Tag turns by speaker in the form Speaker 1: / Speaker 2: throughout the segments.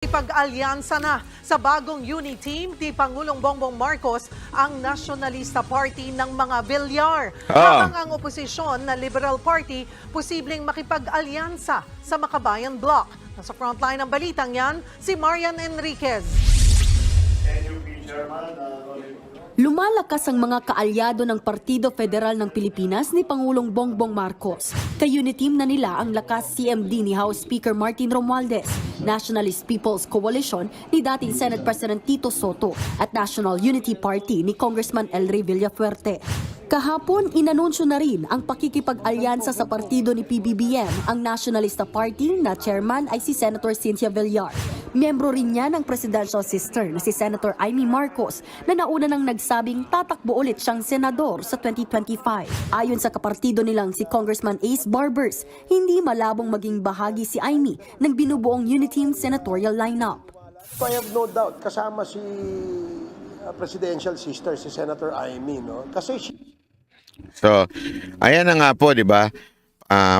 Speaker 1: Ipag-alyansa na sa bagong unit team ni Pangulong Bongbong Marcos ang Nationalista Party ng mga Villar. Habang ang oposisyon na Liberal Party posibleng makipag-alyansa sa Makabayan Bloc. Nasa frontline ng balitang yan, si Marian Enriquez.
Speaker 2: Lumalakas ang mga kaalyado ng Partido Federal ng Pilipinas ni Pangulong Bongbong Marcos. Ka-uniteam na nila ang lakas CMD ni House Speaker Martin Romualdez, Nationalist People's Coalition ni dating Senate President Tito Soto at National Unity Party ni Congressman El Rey Villafuerte. Kahapon, inanunsyo na rin ang pakikipag-alyansa sa partido ni PBBM ang Nationalista Party na chairman ay si Senator Cynthia Villar. Miyembro rin niya ng presidential sister na si Senator Amy Marcos na nauna nang nagsabing tatakbo ulit siyang senador sa 2025. Ayon sa kapartido nilang si Congressman Ace Barbers, hindi malabong maging bahagi si Amy ng binubuong Uniteam senatorial lineup.
Speaker 3: I have no doubt kasama si presidential sister, si Senator Amy, no? Kasi
Speaker 4: So, ayan na nga po, di ba?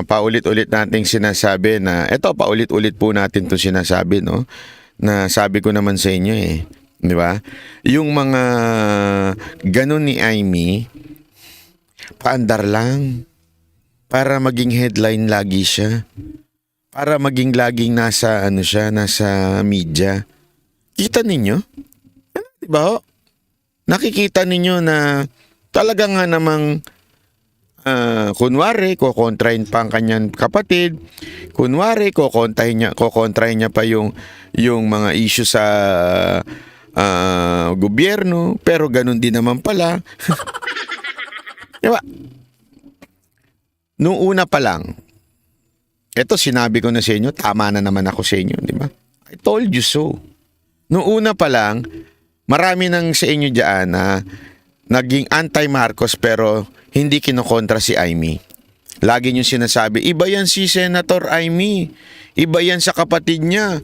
Speaker 4: Paulit-ulit nating sinasabi na, eto, paulit-ulit po natin to sinasabi, no? Na sabi ko naman sa inyo eh, di ba? Yung mga ganun ni Amy, paandar lang. Para maging headline lagi siya. Para maging laging nasa, nasa media. Kita ninyo? Di ba? Nakikita ninyo na talaga nga namang kunwari, kukontrahin pa ang kanyang kapatid. Kunwari, kukontrahin niya pa yung mga issue sa gobyerno. Pero ganun din naman pala. Diba? Noong una pa lang, eto sinabi ko na sa inyo, tama na naman ako sa inyo, di ba? I told you so. Noong una pa lang, marami nang sa inyo dyan na naging anti-Marcos pero hindi kinokontra si Amy. Lagi niyo sinasabi, iba yan si Senator Amy. Iba yan sa kapatid niya.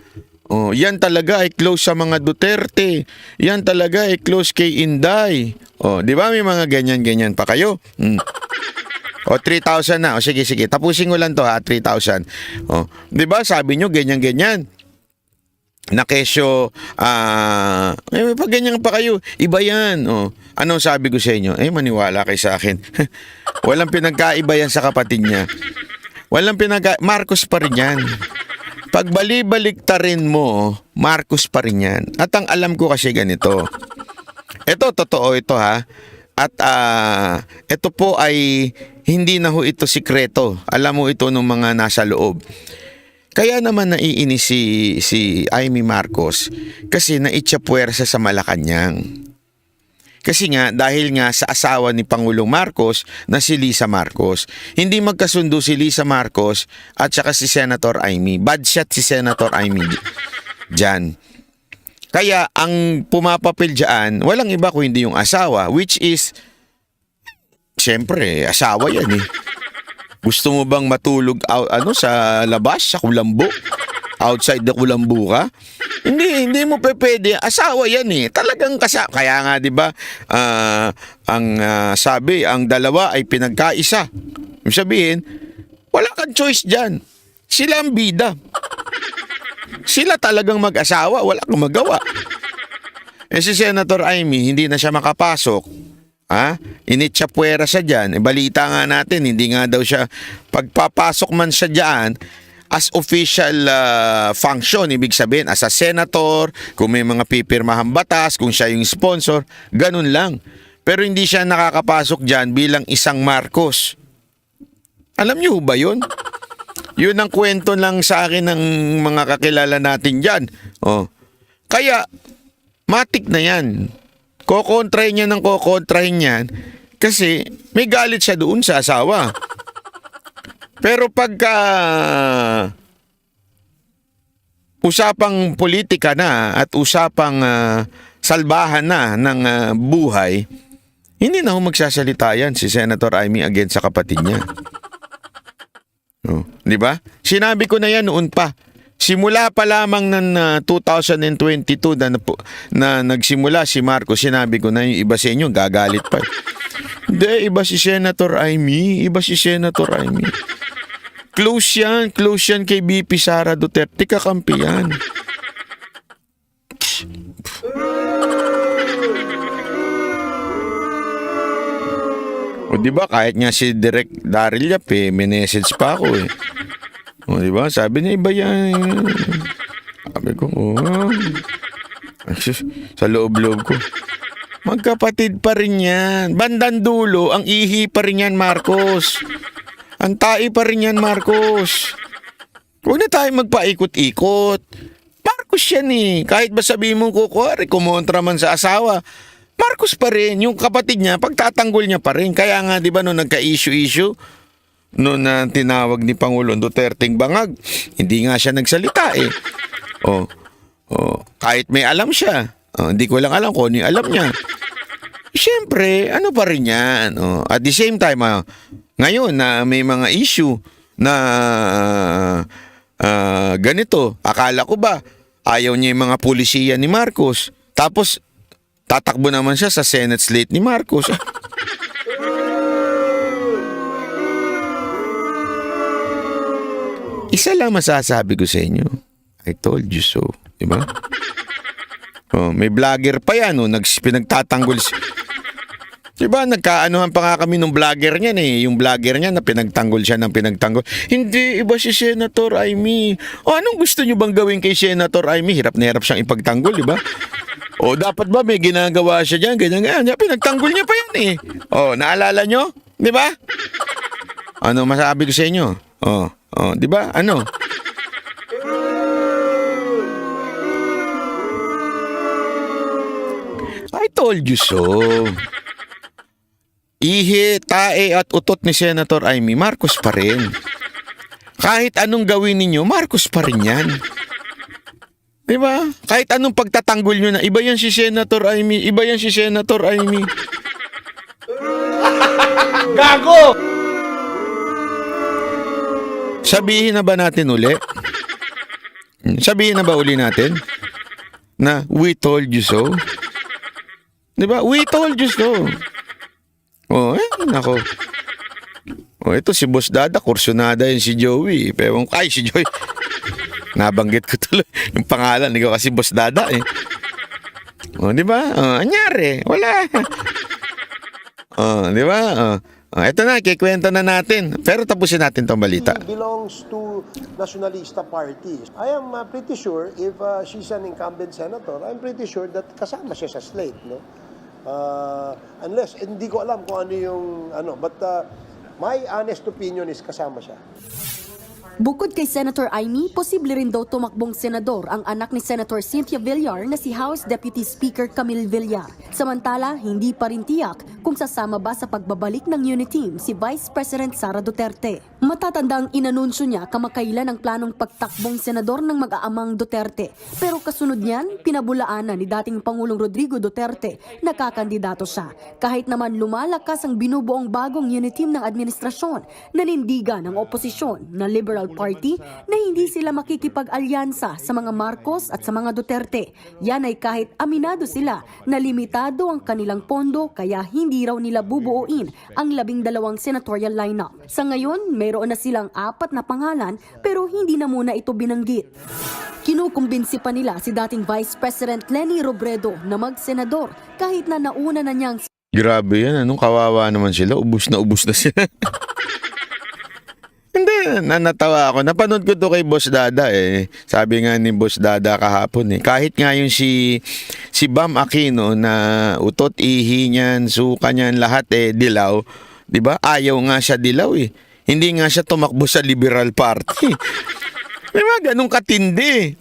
Speaker 4: Oh, yan talaga ay close sa mga Duterte. Yan talaga ay close kay Inday. Oh, di ba may mga ganyan-ganyan pa kayo? O 3,000 na. O sige. Tapusin ko lang to ha, 3,000. O, di ba sabi nyo ganyan-ganyan. Na kesyo, pag ganyan pa kayo, iba yan. O, ano sabi ko sa inyo? Maniwala kayo sa akin. Walang pinagkaiba yan sa kapatid niya. Marcos pa rin yan. Pag bali-baliktarin mo, Marcos pa rin yan. At ang alam ko kasi ganito. Ito, totoo ito ha. At ito po ay hindi na ho ito sikreto. Alam mo ito ng mga nasa loob. Kaya naman naiinis si Amy Marcos kasi naitsapuwersa sa Malacanang. Kasi nga, dahil nga sa asawa ni Pangulong Marcos na si Lisa Marcos, hindi magkasundo si Lisa Marcos at saka si Senator Amy. Bad shot si Senator Amy dyan. Kaya ang pumapapil dyan, walang iba kung hindi yung asawa, which is, syempre, asawa yan eh. Gusto mo bang matulog sa labas, sa kulambo? Outside the kulambo ka? Hindi mo pwede. Asawa yan eh. Talagang kasama. Kaya nga 'di ba, sabi, ang dalawa ay pinagkaisa. Ibig sabihin, wala kang choice diyan. Sila ang bida. Sila talagang mag-asawa, wala kang magawa. Si Senator Amy, hindi na siya makapasok. Initsapuera siya dyan. Balita nga natin, hindi nga daw siya, pagpapasok man siya dyan, as official function, ibig sabihin, as a senator, kung may mga pipirmahang batas, kung siya yung sponsor, ganun lang. Pero hindi siya nakakapasok dyan bilang isang Marcos. Alam niyo ba yun? Yun ang kwento lang sa akin ng mga kakilala natin dyan. Kaya, matik na yan. Kokontrahin yan kasi may galit siya doon sa asawa. Pero pagka usapang politika na at usapang salbahan na ng buhay, hindi na ho magsasalita yan si Senator Amy against sa kapatid niya. Di ba? Sinabi ko na yan noon pa. Simula pa lamang ng 2022 na nagsimula si Marcos, sinabi ko na yung iba sa inyo, gagalit pa. Hindi, iba si Senator Amy. Close yan kay BP Sara Duterte, kakampi yan. di ba kahit nga si Direk Daryl Yap may message pa ako eh. O, di ba? Sabi niya, iba yan. Sabi ko, sa loob-loob ko. Magkapatid pa rin yan. Bandang dulo, ang ihi pa rin yan, Marcos. Ang tae pa rin yan, Marcos. Huwag na tayo magpaikot-ikot. Marcos yan eh. Kahit ba sabihin mo kumontra man sa asawa, Marcos pa rin. Yung kapatid niya, pagtatanggol niya pa rin. Kaya nga, di ba, nung nagka-issue-issue, noon na tinawag ni Pangulong Duterteng bangag, hindi nga siya nagsalita eh. Kahit may alam siya, hindi ko lang alam kung ano yung alam niya. Siyempre, ano pa rin yan. At the same time, ngayon na may mga issue na ganito, akala ko ba, ayaw niya yung mga pulisiya ni Marcos. Tapos, tatakbo naman siya sa Senate slate ni Marcos. Isa lang masasabi ko sa inyo. I told you so. Diba? May vlogger pa yan. Pinagtatanggol. Diba? Nagkaanuhan pa nga kami nung vlogger niyan eh. Yung vlogger niya na pinagtanggol siya ng pinagtanggol. Hindi, iba si Senator Amy. Anong gusto niyo bang gawin kay Senator Amy? Hirap na hirap siyang ipagtanggol, diba? Dapat ba may ginagawa siya dyan? Ganyan. Pinagtanggol niya pa yan eh. Naalala nyo? Diba? Ano masabi ko sa inyo? Di ba? Ano? I told you so. Ihi, tae at utot ni Senator Amy, Marcos pa rin. Kahit anong gawin ninyo, Marcos pa rin yan. Di ba? Kahit anong pagtatanggol nyo na, iba yan si Senator Amy, iba yan si Senator Amy.
Speaker 3: Gago!
Speaker 4: Sabihin na ba natin uli? Sabihin na ba uli natin? Na we told you so? Diba? We told you so. Nako. Ito si Boss Dada, kursunada yun si Joey. Si Joey. Nabanggit ko tuloy yung pangalan. Ikaw kasi Boss Dada eh. Diba? Anyari. Wala. Diba? Ito na, kikwento na natin. Pero tapusin natin tong balita.
Speaker 3: He belongs to Nacionalista Party. I am pretty sure if she's an incumbent senator, I'm pretty sure that kasama siya sa slate, no? Unless, hindi ko alam kung ano yung, but my honest opinion is kasama siya.
Speaker 2: Bukod kay Senator Amy, posible rin daw tumakbong senador ang anak ni Senator Cynthia Villar na si House Deputy Speaker Camille Villar. Samantala, hindi pa rin tiyak kung sasama ba sa pagbabalik ng Uniteam si Vice President Sara Duterte. Matatandang inanunsyo niya kamakailan ang planong pagtakbong senador ng mag-aamang Duterte. Pero kasunod niyan, pinabulaanan ni dating Pangulong Rodrigo Duterte na kakandidato siya. Kahit naman lumalakas ang binubuong bagong Uniteam ng administrasyon, nanindigan ng oposisyon na Liberal Party na hindi sila makikipag-alyansa sa mga Marcos at sa mga Duterte. Yan ay kahit aminado sila na limitado ang kanilang pondo kaya hindi raw nila bubuuin ang 12 senatorial lineup. Sa ngayon, mayroon na silang 4 na pangalan pero hindi na muna ito binanggit. Kinukumbinsi pa nila si dating Vice President Leni Robredo na mag-senador kahit na nauna na niyang...
Speaker 4: Grabe yan. Anong kawawa naman sila? Ubus na sila. Hindi, natawa ako. Napanood ko to kay Boss Dada eh. Sabi nga ni Boss Dada kahapon eh. Kahit nga yung si Bam Aquino na utot, ihi niyan, suka niyan, lahat dilaw. Diba? Ayaw nga siya dilaw eh. Hindi nga siya tumakbo sa Liberal Party. Diba? Ganun katindi.